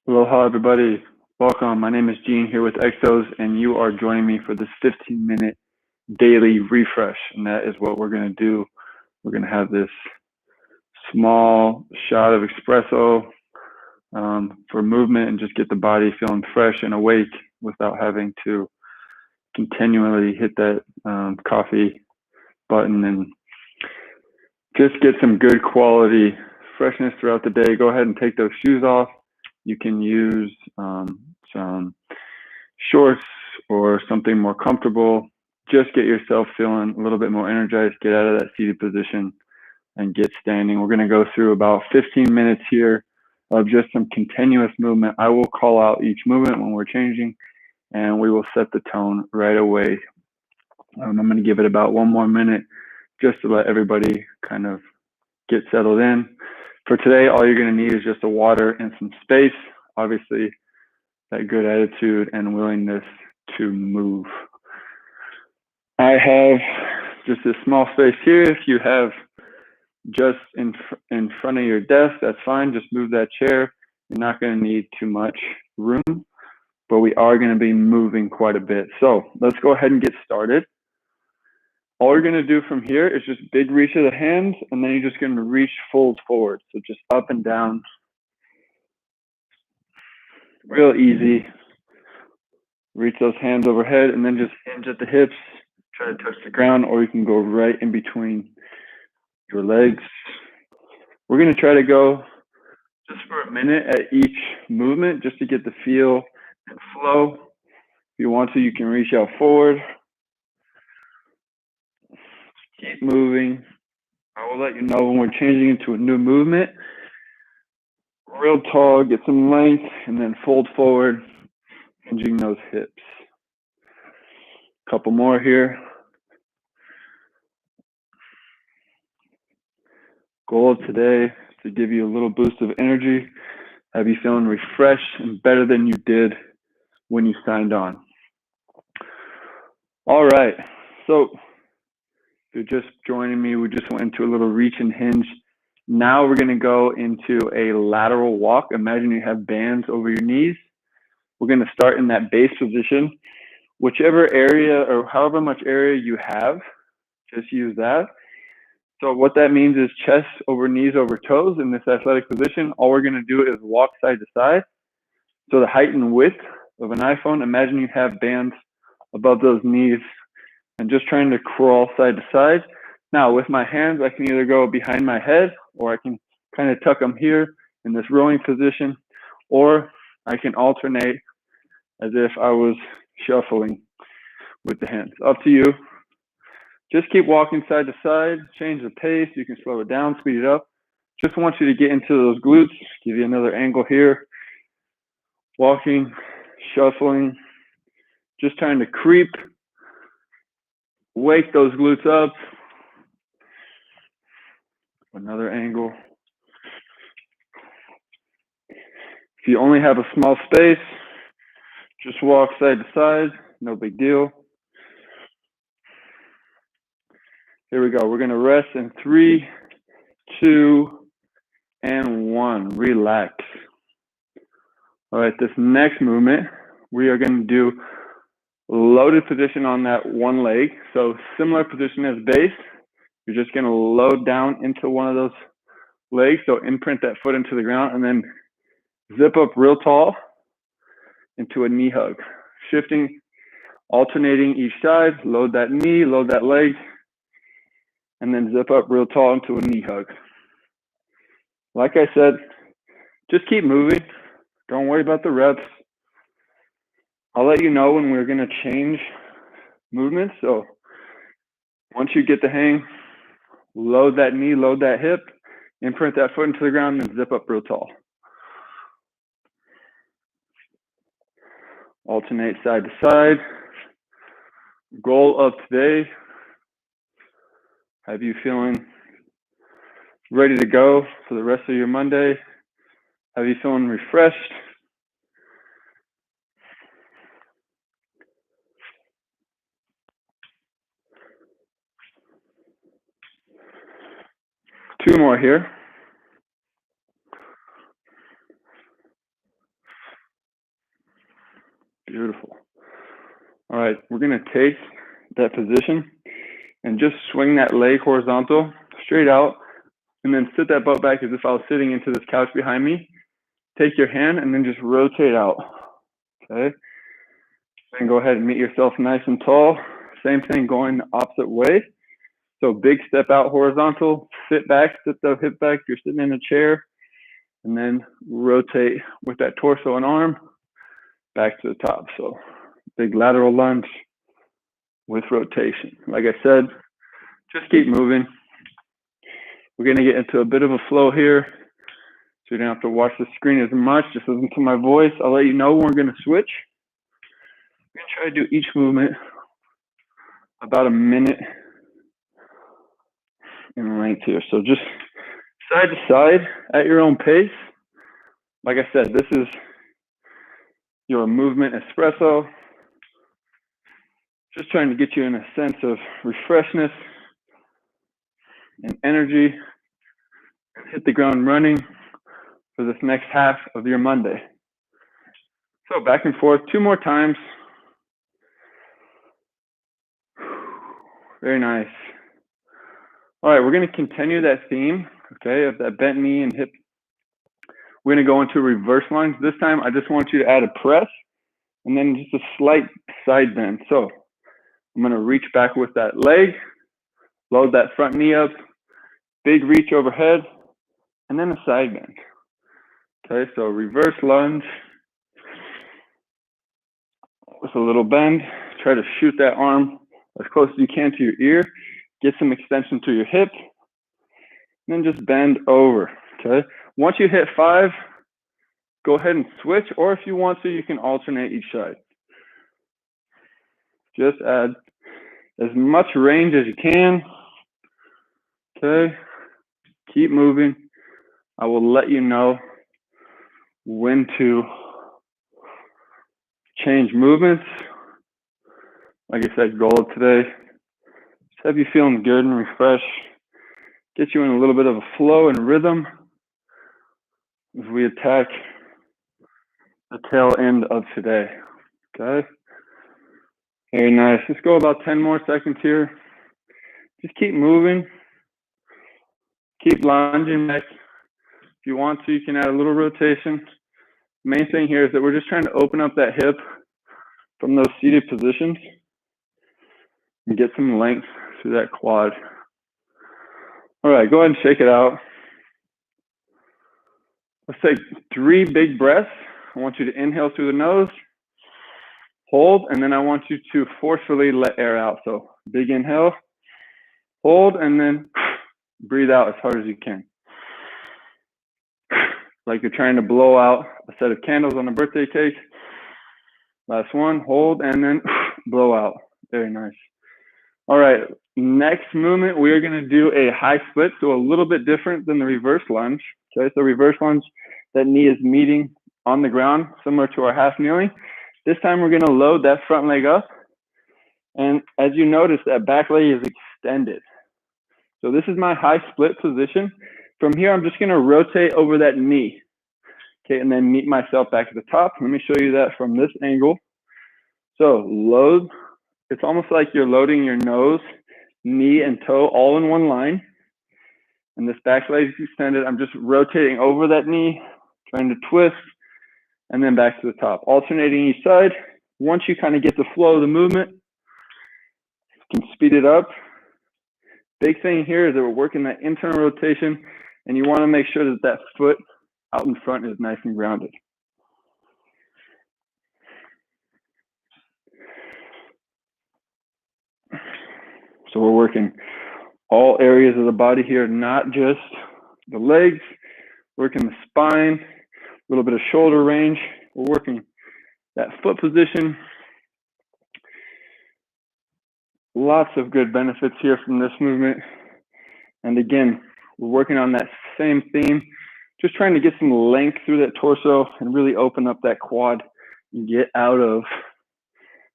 Aloha, everybody. Welcome. My name is Gene here with EXOS, and you are joining me for this 15-minute daily refresh. And that is what we're going to do. We're going to have this small shot of espresso for movement and just get the body feeling fresh and awake without having to continually hit that coffee button, and just get some good quality freshness throughout the day. Go ahead and take those shoes off. You can use some shorts or something more comfortable. Just get yourself feeling a little bit more energized. Get out of that seated position and get standing. We're going to go through about 15 minutes here of just some continuous movement. I will call out each movement when we're changing, and we will set the tone right away. I'm going to give it about 1 more minute just to let everybody kind of get settled in. For today, all you're going to need is just a water and some space. Obviously, that good attitude and willingness to move. I have just a small space here. If you have just in front of your desk, that's fine. Just move that chair. You're not going to need too much room, but we are going to be moving quite a bit. So let's go ahead and get started. All you're going to do from here is just big reach of the hands, and then you're just going to reach, fold forward. So just up and down. Real easy. Reach those hands overhead, and then just hinge at the hips. Try to touch the ground, or you can go right in between your legs. We're going to try to go just for a minute at each movement, just to get the feel and flow. If you want to, you can reach out forward. Keep moving. I will let you know when we're changing into a new movement. Real tall, get some length, and then fold forward, hinging those hips. Couple more here. Goal of today is to give you a little boost of energy, have you feeling refreshed and better than you did when you signed on. All right, so if you're just joining me, we just went into a little reach and hinge. Now we're going to go into a lateral walk. Imagine you have bands over your knees. We're going to start in that base position. Whichever area or however much area you have, just use that. So what that means is chest over knees over toes in this athletic position. All we're going to do is walk side to side. So the height and width of an iPhone, imagine you have bands above those knees and just trying to crawl side to side. Now with my hands, I can either go behind my head, or I can kind of tuck them here in this rowing position, or I can alternate as if I was shuffling with the hands. Up to you. Just keep walking side to side, change the pace. You can slow it down, speed it up. Just want you to get into those glutes. Give you another angle here. Walking, shuffling, just trying to creep, wake those glutes up. Another angle. If you only have a small space, just walk side to side, no big deal. Here we go. We're going to rest in 3, 2, and 1. Relax. All right, this next movement, we are going to do loaded position on that one leg. So similar position as base. You're just going to load down into one of those legs. So imprint that foot into the ground, and then zip up real tall into a knee hug. Shifting, alternating each side, load that knee, load that leg, and then zip up real tall into a knee hug. Like I said, just keep moving. Don't worry about the reps. I'll let you know when we're going to change movements. So once you get the hang, load that knee, load that hip, imprint that foot into the ground, and zip up real tall. Alternate side to side. Goal of today, have you feeling ready to go for the rest of your Monday? Have you feeling refreshed? Two more here. we're gonna take that position and just swing that leg horizontal, straight out, and then sit that butt back as if I was sitting into this couch behind me. Take your hand and then just rotate out, okay? Then go ahead and meet yourself nice and tall. Same thing going the opposite way. So big step out horizontal, sit back, sit the hip back, you're sitting in a chair, and then rotate with that torso and arm back to the top. So big lateral lunge with rotation. Like I said, just keep moving. We're gonna get into a bit of a flow here, so you don't have to watch the screen as much, just listen to my voice. I'll let you know when we're gonna switch. We're gonna try to do each movement about a minute in length here. So just side to side at your own pace. Like I said, this is your movement espresso. Just trying to get you in a sense of refreshness and energy and hit the ground running for this next half of your Monday. So back and forth 2 more times. Very nice. All right, we're going to continue that theme, okay, of that bent knee and hip. We're going to go into reverse lunge. This time, I just want you to add a press and then just a slight side bend. So I'm going to reach back with that leg, load that front knee up, big reach overhead, and then a side bend. Okay, so reverse lunge with a little bend. Try to shoot that arm as close as you can to your ear. Get some extension to your hip. And then just bend over, okay? Once you hit 5, go ahead and switch, or if you want to, you can alternate each side. Just add as much range as you can, okay? Keep moving. I will let you know when to change movements. Like I said, goal of today, just have you feeling good and refreshed, get you in a little bit of a flow and rhythm as we attack the tail end of today, okay? Very nice. Let's go about 10 more seconds here. Just keep moving. Keep lunging back. If you want to, you can add a little rotation. Main thing here is that we're just trying to open up that hip from those seated positions and get some length through that quad. All right, go ahead and shake it out. Let's take 3 big breaths. I want you to inhale through the nose, hold, and then I want you to forcefully let air out. So big inhale, hold, and then breathe out as hard as you can. Like you're trying to blow out a set of candles on a birthday cake. Last one, hold, and then blow out. Very nice. All right, next movement, we are gonna do a high split, so a little bit different than the reverse lunge. Okay, so reverse lunge, that knee is meeting on the ground, similar to our half kneeling. This time we're gonna load that front leg up. And as you notice, that back leg is extended. So this is my high split position. From here, I'm just gonna rotate over that knee. Okay, and then meet myself back at the top. Let me show you that from this angle. So load, it's almost like you're loading your nose, knee, and toe all in one line. And this back leg is extended. I'm just rotating over that knee, trying to twist, and then back to the top, alternating each side. Once you kind of get the flow of the movement, you can speed it up. Big thing here is that we're working that internal rotation, and you want to make sure that that foot out in front is nice and grounded. So we're working all areas of the body here, not just the legs, working the spine, a little bit of shoulder range. We're working that foot position. Lots of good benefits here from this movement. And again, we're working on that same theme, just trying to get some length through that torso and really open up that quad and get out of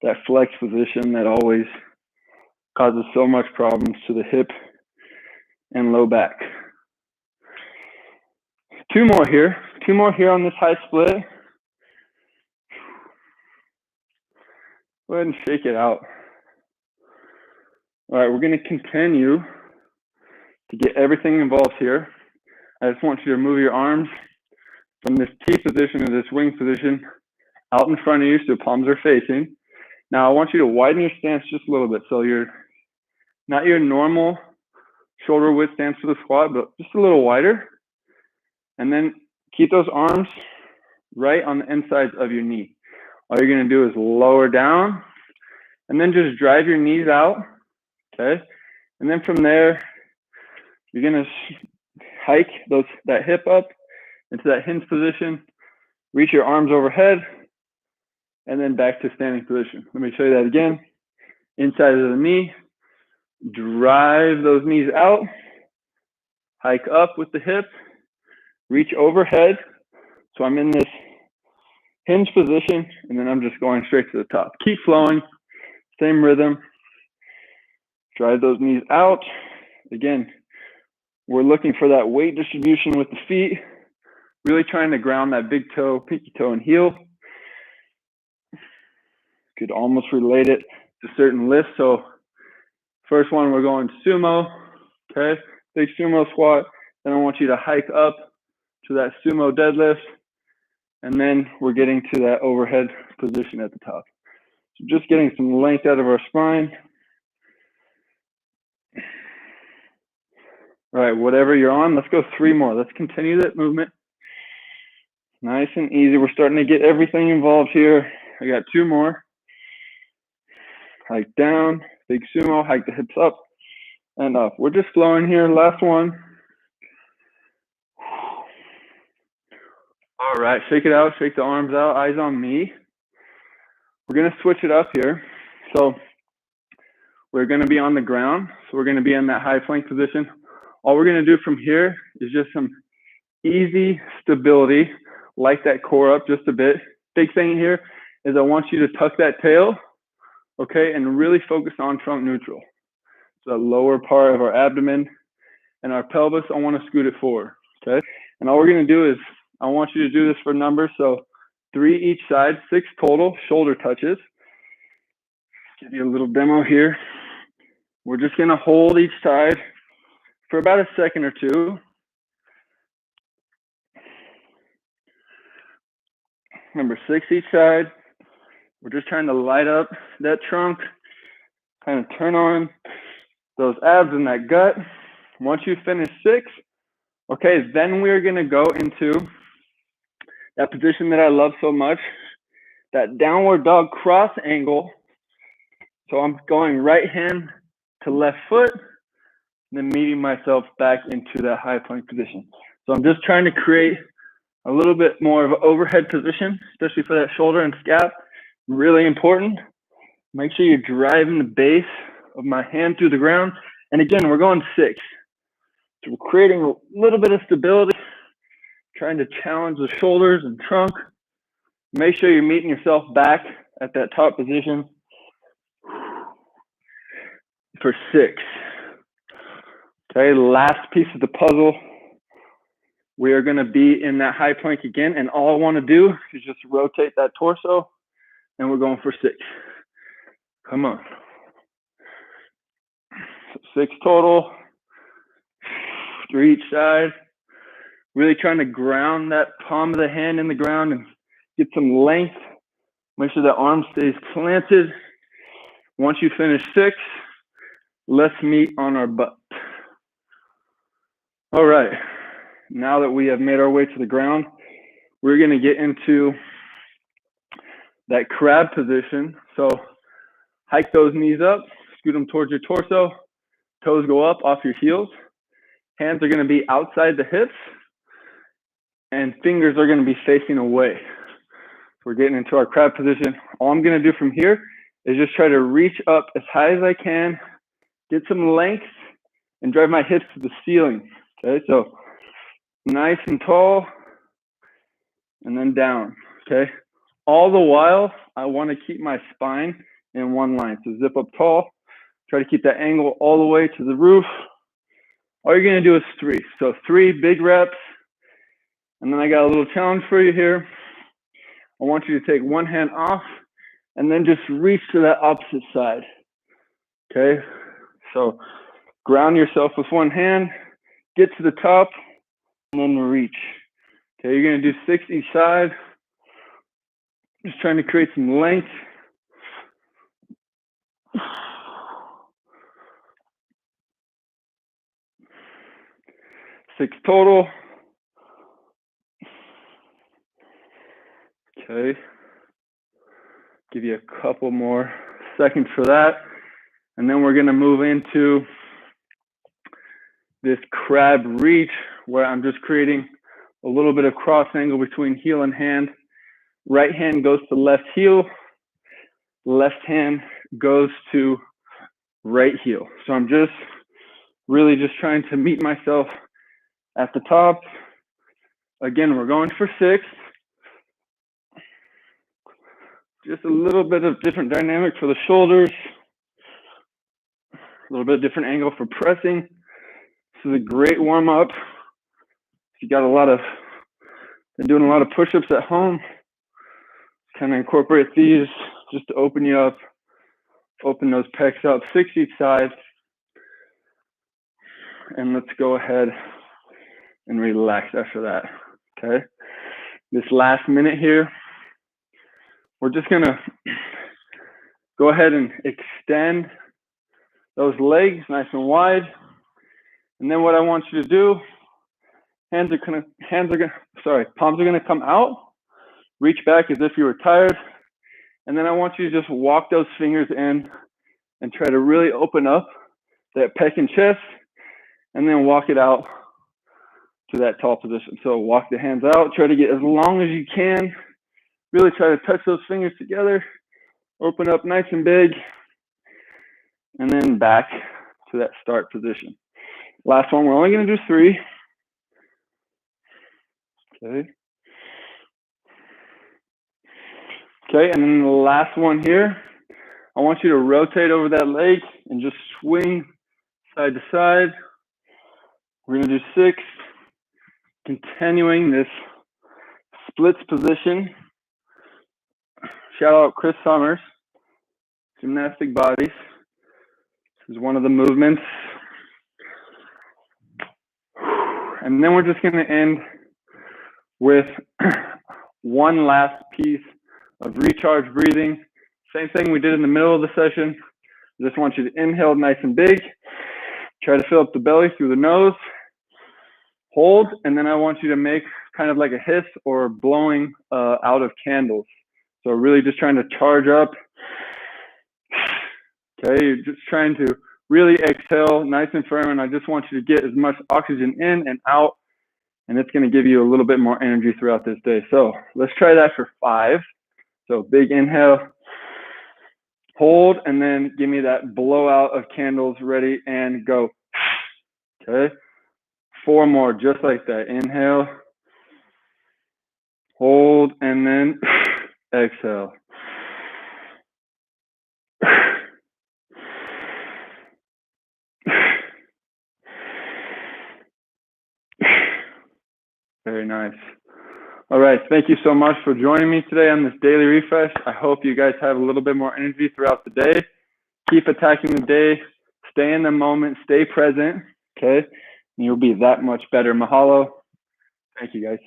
that flex position that always causes so much problems to the hip and low back. 2 more here. 2 more here on this high split. Go ahead and shake it out. All right, we're going to continue to get everything involved here. I just want you to move your arms from this T position to this wing position out in front of you so palms are facing. Now I want you to widen your stance just a little bit. So you're not your normal shoulder width stance for the squat, but just a little wider. And then keep those arms right on the insides of your knee. All you're gonna do is lower down and then just drive your knees out, okay? And then from there, you're gonna hike that hip up into that hinge position, reach your arms overhead, and then back to standing position. Let me show you that again. Inside of the knee, drive those knees out, hike up with the hip, reach overhead. So I'm in this hinge position, and then I'm just going straight to the top. Keep flowing, same rhythm. Drive those knees out. Again, we're looking for that weight distribution with the feet, really trying to ground that big toe, pinky toe, and heel. Could almost relate it to certain lifts. So first one, we're going sumo, okay? Big sumo squat. Then I want you to hike up to that sumo deadlift. And then we're getting to that overhead position at the top. So just getting some length out of our spine. All right, whatever you're on, let's go 3 more. Let's continue that movement. Nice and easy. We're starting to get everything involved here. I got 2 more. Hike down, big sumo, hike the hips up and up. We're just flowing here. Last one. All right, shake it out, shake the arms out, eyes on me. We're gonna switch it up here. So we're gonna be on the ground. So we're gonna be in that high plank position. All we're gonna do from here is just some easy stability, light that core up just a bit. Big thing here is I want you to tuck that tail, okay, and really focus on trunk neutral. So the lower part of our abdomen and our pelvis, I wanna scoot it forward, okay? And all we're gonna do is, I want you to do this for numbers. So 3 each side, 6 total shoulder touches. Give you a little demo here. We're just gonna hold each side for about a second or 2. Number 6 each side. We're just trying to light up that trunk, kind of turn on those abs and that gut. Once you finish 6, okay, then we're gonna go into that position that I love so much, that downward dog cross angle. So I'm going right hand to left foot, and then meeting myself back into that high plank position. So I'm just trying to create a little bit more of an overhead position, especially for that shoulder and scap. Really important. Make sure you're driving the base of my hand through the ground. And again, we're going 6. So we're creating a little bit of stability, trying to challenge the shoulders and trunk. Make sure you're meeting yourself back at that top position for 6. Okay, last piece of the puzzle. We are gonna be in that high plank again, and all I wanna do is just rotate that torso, and we're going for 6. Come on. So 6 total, 3 each side. Really trying to ground that palm of the hand in the ground and get some length. Make sure the arm stays planted. Once you finish 6, let's meet on our butt. All right, now that we have made our way to the ground, we're gonna get into that crab position. So hike those knees up, scoot them towards your torso, toes go up off your heels. Hands are gonna be outside the hips, and fingers are gonna be facing away. So we're getting into our crab position. All I'm gonna do from here is just try to reach up as high as I can, get some length, and drive my hips to the ceiling. Okay, so nice and tall, and then down, okay? All the while, I wanna keep my spine in one line. So zip up tall, try to keep that angle all the way to the roof. All you're gonna do is 3. So 3 big reps, and then I got a little challenge for you here. I want you to take one hand off and then just reach to that opposite side. Okay, so ground yourself with one hand, get to the top, and then reach. Okay, you're gonna do 6 each side. Just trying to create some length. 6 total. Okay, give you a couple more seconds for that. And then we're gonna move into this crab reach where I'm just creating a little bit of cross angle between heel and hand. Right hand goes to left heel, left hand goes to right heel. So I'm just really just trying to meet myself at the top. Again, we're going for 6. Just a little bit of different dynamic for the shoulders. A little bit different angle for pressing. This is a great warm up. If you got been doing a lot of push-ups at home, kind of incorporate these just to open you up, open those pecs up, 6 each side. And let's go ahead and relax after that, okay? This last minute here, we're just gonna go ahead and extend those legs nice and wide. And then what I want you to do, palms are gonna come out, reach back as if you were tired. And then I want you to just walk those fingers in and try to really open up that pec and chest, and then walk it out to that tall position. So walk the hands out, try to get as long as you can, really try to touch those fingers together, open up nice and big, and then back to that start position. Last one, we're only gonna do 3. Okay. Okay, and then the last one here, I want you to rotate over that leg and just swing side to side. We're gonna do 6, continuing this splits position. Shout out Chris Summers, Gymnastic Bodies. This is one of the movements. And then we're just gonna end with one last piece of recharge breathing. Same thing we did in the middle of the session. Just want you to inhale nice and big. Try to fill up the belly through the nose. Hold, and then I want you to make kind of like a hiss or blowing out of candles. So really just trying to charge up. Okay, you're just trying to really exhale nice and firm, and I just want you to get as much oxygen in and out, and it's gonna give you a little bit more energy throughout this day. So let's try that for 5. So big inhale, hold, and then give me that blowout of candles, ready, and go. Okay, 4 more, just like that. Inhale, hold, and then exhale. Very nice. All right, thank you so much for joining me today on this daily refresh. I hope you guys have a little bit more energy throughout the day. Keep attacking the day, stay in the moment, stay present, okay? And you'll be that much better. Mahalo. Thank you, guys.